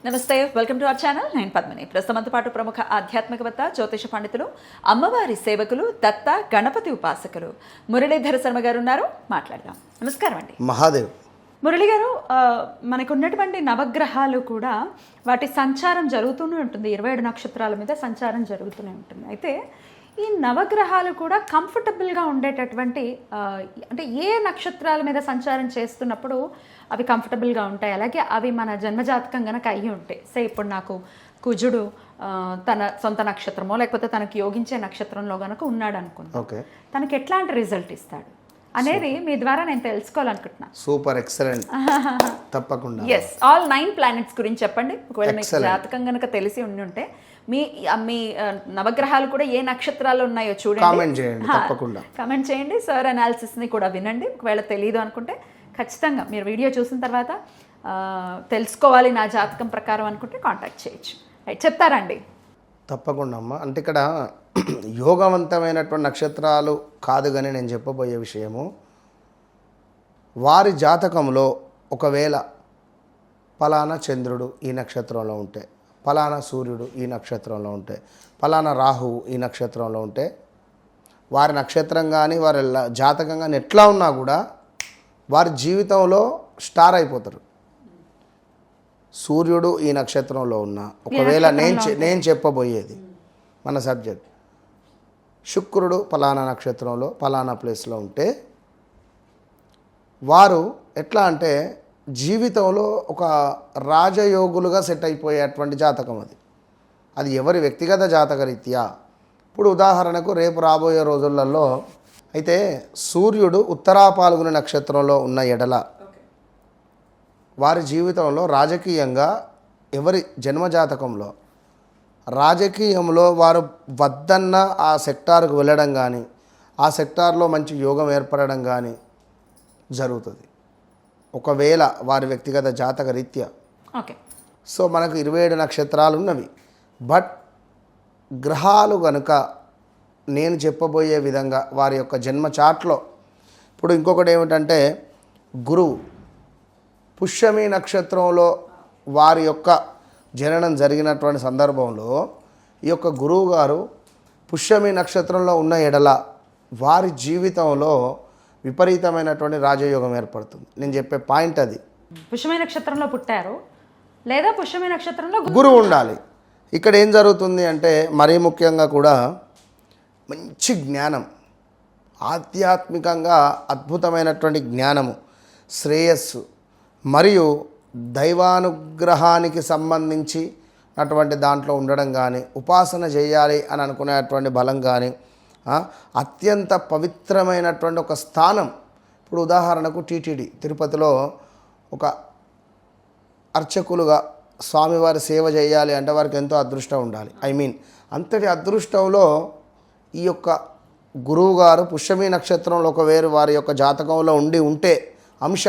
నమస్తే, welcome to our channel. నేను పద్మిని. ప్రస్తుతంతో పాటు ప్రముఖ ఆధ్యాత్మికవేత్త, జ్యోతిష పండితులు, అమ్మవారి సేవకులు, దత్త గణపతి ఉపాసకులు మురళీధర శర్మ గారు ఉన్నారు. మాట్లాడదాం. నమస్కారం అండి. మహాదేవ్. మురళి గారు, మనకు ఉన్నటువంటి నవగ్రహాలు కూడా వాటి సంచారం జరుగుతూనే ఉంటుంది. 27 నక్షత్రాల మీద సంచారం జరుగుతూనే ఉంటుంది. అయితే ఈ నవగ్రహాలు కూడా కంఫర్టబుల్గా ఉండేటటువంటి అంటే ఏ నక్షత్రాల మీద సంచారం చేస్తున్నప్పుడు అవి కంఫర్టబుల్గా ఉంటాయి, అలాగే అవి మన జన్మజాతకం కనుక అయ్యి ఉంటాయి. సే ఇప్పుడు నాకు కుజుడు తన సొంత నక్షత్రమో లేకపోతే తనకి యోగించే నక్షత్రంలో కనుక ఉన్నాడు అనుకుంటా, తనకి ఎట్లాంటి రిజల్ట్ ఇస్తాడు అనేది మీ ద్వారా నేను తెలుసుకోవాలనుకుంటున్నా. Super, excellent. తప్పకుండా. ఎస్, ఆల్ 9 ప్లానెట్స్ గురించి చెప్పండి. ఒకవేళ మీకు జాతకం కనుక తెలిసి ఉంటే మీ మీ నవగ్రహాలు కూడా ఏ నక్షత్రాలు ఉన్నాయో చూడండి, కామెంట్ చేయండి. సార్ అనాలిసిస్ని కూడా వినండి. ఒకవేళ తెలియదు అనుకుంటే ఖచ్చితంగా మీరు వీడియో చూసిన తర్వాత తెలుసుకోవాలి నా జాతకం ప్రకారం అనుకుంటే కాంటాక్ట్ చేయొచ్చు. చెప్తారండి? తప్పకుండా అమ్మా. అంటే ఇక్కడ యోగవంతమైనటువంటి నక్షత్రాలు కాదు, కానీ నేను చెప్పబోయే విషయము, వారి జాతకంలో ఒకవేళ ఫలానా చంద్రుడు ఈ నక్షత్రంలో ఉంటే, ఫలానా సూర్యుడు ఈ నక్షత్రంలో ఉంటే, ఫలానా రాహువు ఈ నక్షత్రంలో ఉంటే, వారి నక్షత్రం కానీ వారి జాతకం కానీ ఎట్లా ఉన్నా కూడా వారి జీవితంలో స్టార్ అయిపోతారు. సూర్యుడు ఈ నక్షత్రంలో ఉన్నా, ఒకవేళ నేను చెప్పబోయేది మన సబ్జెక్ట్, శుక్రుడు ఫలానా నక్షత్రంలో ఫలానా ప్లేస్లో ఉంటే వారు ఎట్లా అంటే జీవితంలో ఒక రాజయోగులుగా సెట్ అయిపోయేటువంటి జాతకం అది. అది ఎవరి వ్యక్తిగత జాతకరీత్యా. ఇప్పుడు ఉదాహరణకు రేపు రాబోయే రోజులలో అయితే సూర్యుడు ఉత్తరా పాల్గొన నక్షత్రంలో ఉన్న ఎడల వారి జీవితంలో రాజకీయంగా ఎవరి జన్మజాతకంలో రాజకీయంలో వారు వద్దన్న ఆ సెక్టార్కు వెళ్ళడం కానీ ఆ సెక్టార్లో మంచి యోగం ఏర్పడడం కానీ జరుగుతుంది, ఒకవేళ వారి వ్యక్తిగత జాతక రీత్యా. ఓకే. సో మనకు 27 నక్షత్రాలు ఉన్నవి. బట్ గ్రహాలు కనుక నేను చెప్పబోయే విధంగా వారి యొక్క జన్మ చార్ట్లో, ఇప్పుడు ఇంకొకటి ఏమిటంటే గురువు పుష్యమి నక్షత్రంలో వారి యొక్క జననం జరిగినటువంటి సందర్భంలో ఈ యొక్క గురువు గారు పుష్యమి నక్షత్రంలో ఉన్న ఎడల వారి జీవితంలో విపరీతమైనటువంటి రాజయోగం ఏర్పడుతుంది. నేను చెప్పే పాయింట్ అది. పుష్యమి నక్షత్రంలో పుట్టారు లేదా పుష్యమి నక్షత్రంలో గురువు ఉండాలి. ఇక్కడ ఏం జరుగుతుంది అంటే మరీ ముఖ్యంగా కూడా మంచి జ్ఞానం, ఆధ్యాత్మికంగా అద్భుతమైనటువంటి జ్ఞానము, శ్రేయస్సు మరియు దైవానుగ్రహానికి సంబంధించి అటువంటి దాంట్లో ఉండడం కానీ, ఉపాసన చేయాలి అని అనుకునేటువంటి బలం కానీ, అత్యంత పవిత్రమైనటువంటి ఒక స్థానం. ఇప్పుడు ఉదాహరణకు టీటీడీ తిరుపతిలో ఒక అర్చకులుగా స్వామివారి సేవ చేయాలి అంటే వారికి ఎంతో అదృష్టం ఉండాలి. అంతటి అదృష్టంలో ఈ యొక్క గురువుగారు పుష్యమి నక్షత్రంలో ఒకవేళ వారి యొక్క జాతకంలో ఉంటే అంశ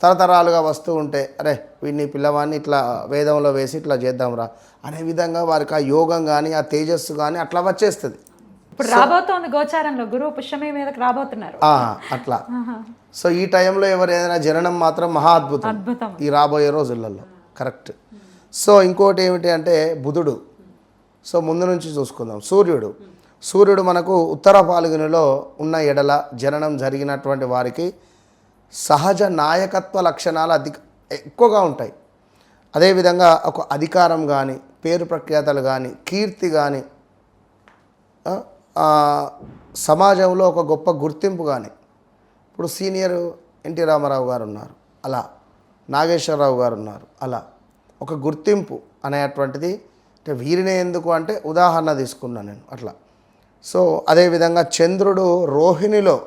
తరతరాలుగా వస్తూ ఉంటే, అరే వీడిని పిల్లవాడిని ఇట్లా వేదంలో వేసి ఇట్లా చేద్దాంరా అనే విధంగా వారికి ఆ యోగం కానీ ఆ తేజస్సు కానీ అట్లా వచ్చేస్తుంది. ఇప్పుడు రాబోతోంది గోచారంలో గురువు పుష్యమి మీదకి రాబోతున్నారు అట్లా. సో ఈ టైంలో ఎవరైనా జననం మాత్రం మహా అద్భుతం ఈ రాబోయే రోజులలో. కరెక్ట్. సో ఇంకోటి ఏమిటి అంటే బుధుడు. సో ముందు నుంచి చూసుకుందాం. సూర్యుడు మనకు ఉత్తర పాల్గొనిలో ఉన్న ఎడల జననం జరిగినటువంటి వారికి సహజ నాయకత్వ లక్షణాలు ఎక్కువగా ఉంటాయి. అదేవిధంగా ఒక అధికారం కానీ, పేరు ప్రఖ్యాతలు కానీ, కీర్తి కానీ, సమాజంలో ఒక గొప్ప గుర్తింపు కానీ. ఇప్పుడు సీనియర్ ఎన్టీ రామారావు గారు ఉన్నారు, అలా నాగేశ్వరరావు గారు ఉన్నారు, అలా ఒక గుర్తింపు అనేటువంటిది. అంటే వీరినే ఎందుకు అంటే ఉదాహరణ తీసుకున్నాను నేను అట్లా. సో అదేవిధంగా చంద్రుడు రోహిణిలో,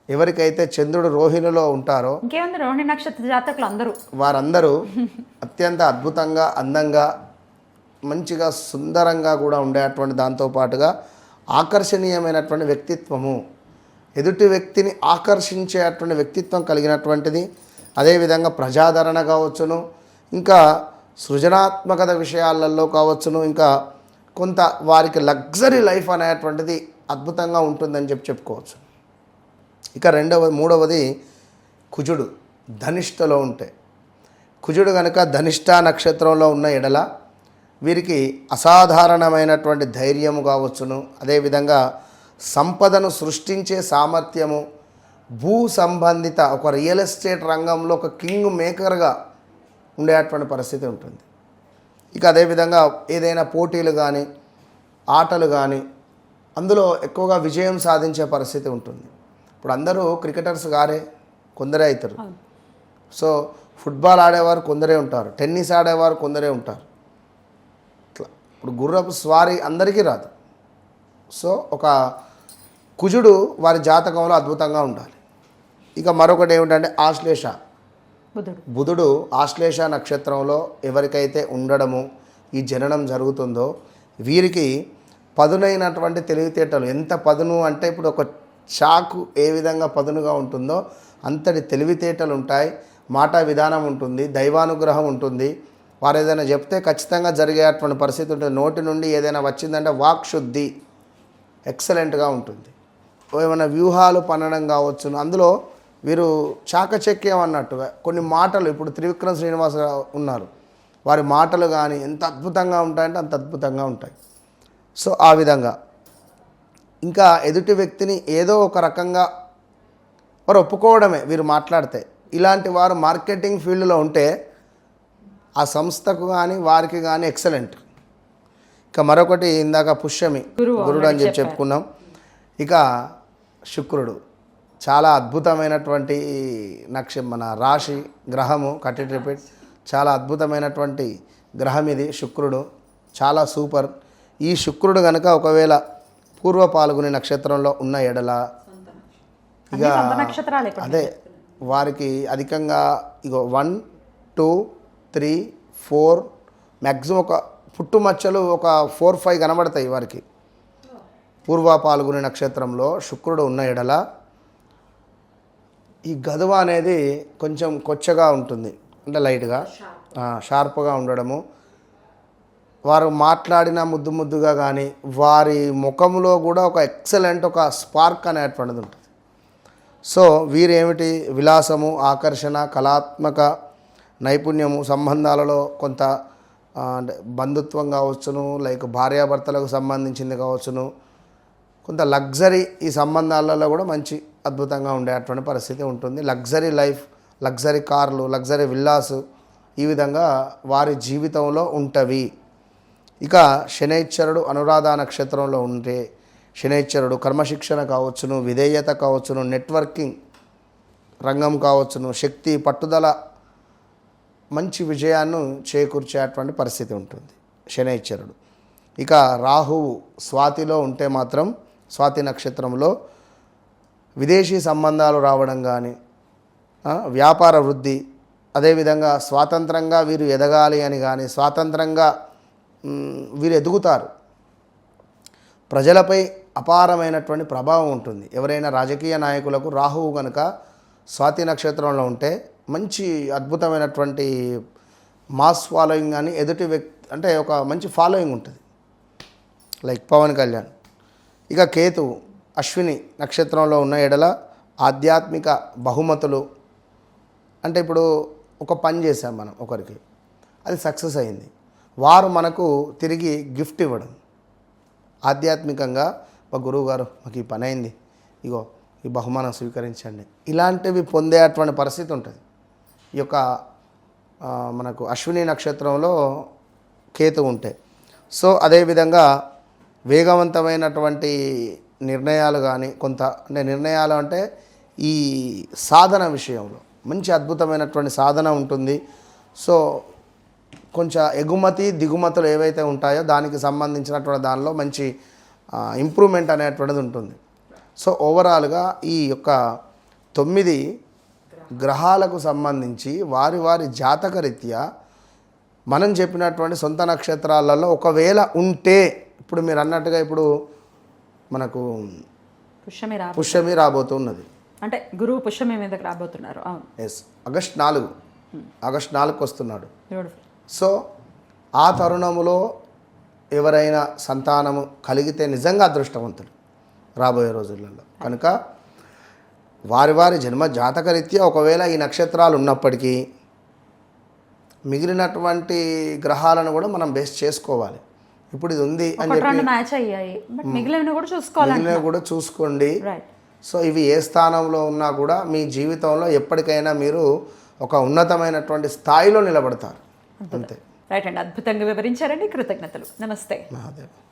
ఎవరికైతే చంద్రుడు రోహిణిలో ఉంటారో రోహిణి నక్షత్ర జాతకులు అందరూ వారందరూ అత్యంత అద్భుతంగా, అందంగా, మంచిగా, సుందరంగా కూడా ఉండేటువంటి దాంతోపాటుగా ఆకర్షణీయమైనటువంటి వ్యక్తిత్వము, ఎదుటి వ్యక్తిని ఆకర్షించేటువంటి వ్యక్తిత్వం కలిగినటువంటిది. అదేవిధంగా ప్రజాదరణ కావచ్చును, ఇంకా సృజనాత్మకత విషయాలలో కావచ్చును, ఇంకా కొంత వారికి లగ్జరీ లైఫ్ అనేటువంటిది అద్భుతంగా ఉంటుందని చెప్పుకోవచ్చు. ఇక మూడవది కుజుడు ధనిష్టలో ఉంటే, కుజుడు కనుక ధనిష్ట నక్షత్రంలో ఉన్న ఎడల వీరికి అసాధారణమైనటువంటి ధైర్యము కావచ్చును, అదేవిధంగా సంపదను సృష్టించే సామర్థ్యము, భూ సంబంధిత ఒక రియల్ ఎస్టేట్ రంగంలో ఒక కింగ్ మేకర్గా ఉండేటువంటి పరిస్థితి ఉంటుంది. ఇక అదేవిధంగా ఏదైనా పోటీలు కానీ ఆటలు కానీ అందులో ఎక్కువగా విజయం సాధించే పరిస్థితి ఉంటుంది. ఇప్పుడు అందరూ క్రికెటర్స్ గారే, కొందరే అవుతారు. సో ఫుట్బాల్ ఆడేవారు కొందరే ఉంటారు, టెన్నిస్ ఆడేవారు కొందరే ఉంటారు. ఇట్లా ఇప్పుడు గుర్రపు స్వారీ అందరికీ రాదు. సో ఒక కుజుడు వారి జాతకంలో అద్భుతంగా ఉండాలి. ఇక మరొకటి ఏమిటంటే ఆశ్లేష, బుధుడు ఆశ్లేష నక్షత్రంలో ఎవరికైతే ఉండడము ఈ జననం జరుగుతుందో వీరికి పదునైనటువంటి తెలివితేటలు, ఎంత పదును అంటే ఇప్పుడు ఒక చాకు ఏ విధంగా పదునుగా ఉంటుందో అంతటి తెలివితేటలు ఉంటాయి, మాట విధానం ఉంటుంది, దైవానుగ్రహం ఉంటుంది. వారు ఏదైనా చెప్తే ఖచ్చితంగా జరిగేటువంటి పరిస్థితి ఉంటుంది. నోటి నుండి ఏదైనా వచ్చిందంటే వాక్ శుద్ధి ఎక్సలెంట్గా ఉంటుంది. ఏమైనా వ్యూహాలు పన్నడం కావచ్చును, అందులో వీరు చాకచక్యం అన్నట్టుగా కొన్ని మాటలు, ఇప్పుడు త్రివిక్రమ్ శ్రీనివాస ఉన్నారు, వారి మాటలు కానీ ఎంత అద్భుతంగా ఉంటాయంటే అంత అద్భుతంగా ఉంటాయి. సో ఆ విధంగా ఇంకా ఎదుటి వ్యక్తిని ఏదో ఒక రకంగా వారు ఒప్పుకోవడమే వీరు మాట్లాడితే. ఇలాంటి వారు మార్కెటింగ్ ఫీల్డ్లో ఉంటే ఆ సంస్థకు కానీ వారికి కానీ ఎక్సలెంట్. ఇక మరొకటి ఇందాక పుష్యమి గురుడు అని చెప్పుకున్నాం. ఇక శుక్రుడు చాలా అద్భుతమైనటువంటి మన రాశి గ్రహము, కట్టి రిపీట్, చాలా అద్భుతమైనటువంటి గ్రహం ఇది శుక్రుడు, చాలా సూపర్. ఈ శుక్రుడు కనుక ఒకవేళ పూర్వ పాల్గొని నక్షత్రంలో ఉన్న ఎడల ఇక అదే వారికి అధికంగా ఇగో 1 2 3 4 మ్యాక్సిమం ఒక పుట్టుమచ్చలు ఒక 4-5 కనబడతాయి వారికి. పూర్వ పాల్గొని నక్షత్రంలో శుక్రుడు ఉన్న ఎడల ఈ గదువ అనేది కొంచెం కొచ్చగా ఉంటుంది, అంటే లైట్గా షార్ప్గా ఉండడము. వారు మాట్లాడిన ముద్దు ముద్దుగా కానీ వారి ముఖంలో కూడా ఒక ఎక్సలెంట్ ఒక స్పార్క్ అనేటువంటిది ఉంటుంది. సో వీరేమిటి విలాసము, ఆకర్షణ, కళాత్మక నైపుణ్యము, సంబంధాలలో కొంత అంటే బంధుత్వం కావచ్చును, లైక్ భార్యాభర్తలకు సంబంధించింది కావచ్చును, కొంత లగ్జరీ ఈ సంబంధాలలో కూడా మంచి అద్భుతంగా ఉండేటువంటి పరిస్థితి ఉంటుంది. లగ్జరీ లైఫ్, లగ్జరీ కార్లు, లగ్జరీ విల్లాసు ఈ విధంగా వారి జీవితంలో ఉంటవి. ఇక శనైశ్వరుడు అనురాధ నక్షత్రంలో ఉంటే శనైశ్వరుడు కర్మశిక్షణ కావచ్చును, విధేయత కావచ్చును, నెట్వర్కింగ్ రంగం కావచ్చును, శక్తి, పట్టుదల, మంచి విజయాన్ని చేకూర్చేటువంటి పరిస్థితి ఉంటుంది శనైశ్వరుడు. ఇక రాహువు స్వాతిలో ఉంటే మాత్రం స్వాతి నక్షత్రంలో విదేశీ సంబంధాలు రావడం కానీ, వ్యాపార వృద్ధి, అదేవిధంగా స్వాతంత్రంగా వీరు ఎదగాలి అని కానీ, స్వాతంత్రంగా వీరు ఎదుగుతారు. ప్రజలపై అపారమైనటువంటి ప్రభావం ఉంటుంది. ఎవరైనా రాజకీయ నాయకులకు రాహువు కనుక స్వాతి నక్షత్రంలో ఉంటే మంచి అద్భుతమైనటువంటి మాస్ ఫాలోయింగ్ కానీ, ఎదుటి వ్యక్తి అంటే ఒక మంచి ఫాలోయింగ్ ఉంటుంది, లైక్ పవన్ కళ్యాణ్. ఇక కేతువు అశ్విని నక్షత్రంలో ఉన్న ఎడల ఆధ్యాత్మిక బహుమతులు, అంటే ఇప్పుడు ఒక పని చేసాం మనం ఒకరికి, అది సక్సెస్ అయింది, వారు మనకు తిరిగి గిఫ్ట్ ఇవ్వడం, ఆధ్యాత్మికంగా మా గురువు గారు మాకు ఈ పని అయింది, ఇగో ఈ బహుమానం స్వీకరించండి, ఇలాంటివి పొందేటువంటి పరిస్థితి ఉంటుంది ఈ యొక్క మనకు అశ్విని నక్షత్రంలో కేతు ఉంటే. సో అదేవిధంగా వేగవంతమైనటువంటి నిర్ణయాలు కానీ, కొంత అంటే నిర్ణయాలు అంటే ఈ సాధన విషయంలో మంచి అద్భుతమైనటువంటి సాధన ఉంటుంది. సో కొంచెం ఎగుమతి దిగుమతులు ఏవైతే ఉంటాయో దానికి సంబంధించినటువంటి దానిలో మంచి ఇంప్రూవ్మెంట్ అనేటువంటిది ఉంటుంది. సో ఓవరాల్గా ఈ యొక్క 9 గ్రహాలకు సంబంధించి వారి వారి జాతకరీత్యా మనం చెప్పినటువంటి సొంత నక్షత్రాలలో ఒకవేళ ఉంటే, ఇప్పుడు మీరు అన్నట్టుగా ఇప్పుడు మనకు పుష్యమి రాబోతున్నది, అంటే గురువు పుష్యమి మీదకి రాబోతున్నారు. ఎస్, ఆగస్ట్ 4కి వస్తున్నాడు. సో ఆ తరుణములో ఎవరైనా సంతానము కలిగితే నిజంగా అదృష్టవంతులు రాబోయే రోజులలో. కనుక వారి వారి జన్మ జాతకరీత్యా ఒకవేళ ఈ నక్షత్రాలు ఉన్నప్పటికీ మిగిలినటువంటి గ్రహాలను కూడా మనం బేస్ చేసుకోవాలి. ఇప్పుడు ఇది ఉంది అని ఒకటి చెప్పి రెండు మ్యాచ్ అయ్యాయి, బట్ మిగిలినవి కూడా చూసుకోవాలి. మిగిలినవి కూడా చూసుకోండి. రైట్. సో ఇవి ఏ స్థానంలో ఉన్నా కూడా మీ జీవితంలో ఎప్పటికైనా మీరు ఒక ఉన్నతమైనటువంటి స్థాయిలో నిలబడతారు. అంతే. రైట్ అండి, అద్భుతంగా వివరించారండి, కృతజ్ఞతలు. నమస్తే. మహాదేవ్.